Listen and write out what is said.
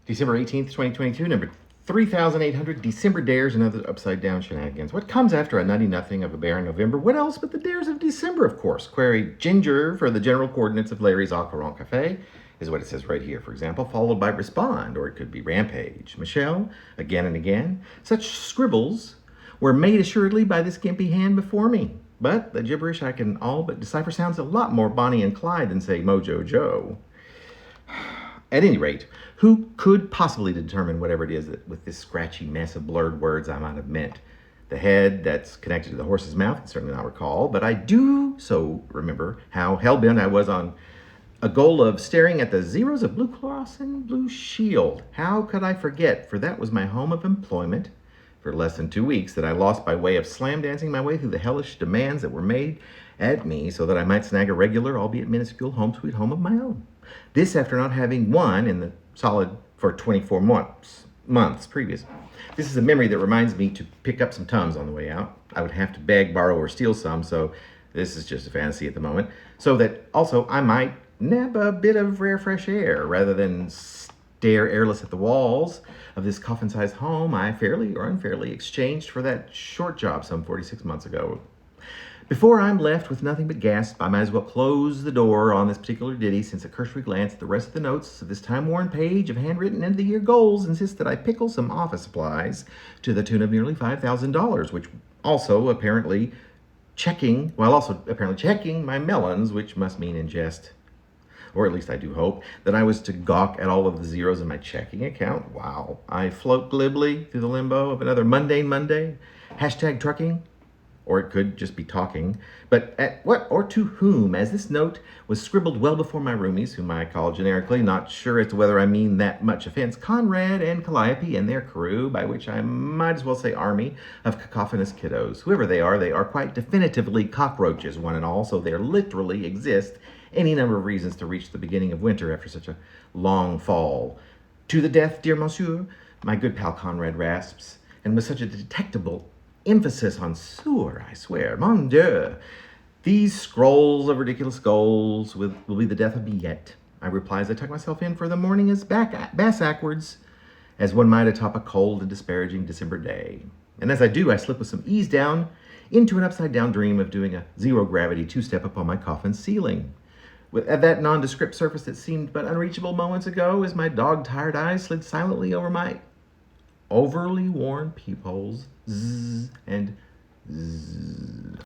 December 18th, 2022, number 3,800, December dares and other upside down shenanigans. What comes after a nutty nothing of a barren November? What else but the dares of December, of course? Query Ginger for the general coordinates of Larry's Au Courant Cafe, is what it says right here, for example, followed by respond, or it could be rampage. Michelle, again and again. Such scribbles were made assuredly by this gimpy hand before me. But the gibberish I can all but decipher sounds a lot more Bonnie and Clyde than, say, Mojo Joe. At any rate, who could possibly determine whatever it is that with this scratchy mess of blurred words I might have meant? The head that's connected to the horse's mouth can certainly not recall, but I do so remember how hell-bent I was on a goal of staring at the zeros of Blue Cross and Blue Shield. How could I forget? For that was my home of employment for less than 2 weeks that I lost by way of slam dancing my way through the hellish demands that were made at me so that I might snag a regular, albeit minuscule, home sweet home of my own. This after not having won in the solid for 24 months previous. This is a memory that reminds me to pick up some Tums on the way out. I would have to beg, borrow, or steal some, so this is just a fantasy at the moment, so that also I might nab a bit of rare fresh air rather than stare airless at the walls of this coffin-sized home I fairly or unfairly exchanged for that short job some 46 months ago. Before I'm left with nothing but gasp, I might as well close the door on this particular ditty, since a cursory glance at the rest of the notes of this time-worn page of handwritten end-of-the-year goals insists that I pickle some office supplies to the tune of nearly $5,000, which also apparently checking my melons, which must mean in jest. Or at least I do hope, that I was to gawk at all of the zeros in my checking account. Wow. I float glibly through the limbo of another mundane Monday. Hashtag trucking. Or it could just be talking. But at what or to whom, as this note was scribbled well before my roomies, whom I call generically, not sure as to whether I mean that much offense, Conrad and Calliope and their crew, by which I might as well say army, of cacophonous kiddos. Whoever they are quite definitively cockroaches, one and all, so there literally exist any number of reasons to reach the beginning of winter after such a long fall. To the death, dear monsieur, my good pal Conrad rasps, and with such a detectable emphasis on sur, I swear. Mon Dieu. These scrolls of ridiculous goals will be the death of me yet. I reply as I tuck myself in, for the morning is bass-ackwards, as one might atop a cold and disparaging December day. And as I do, I slip with some ease down into an upside-down dream of doing a zero-gravity two-step upon my coffin ceiling. At that nondescript surface that seemed but unreachable moments ago, as my dog-tired eyes slid silently over my overly worn peepholes, zzz and zzz.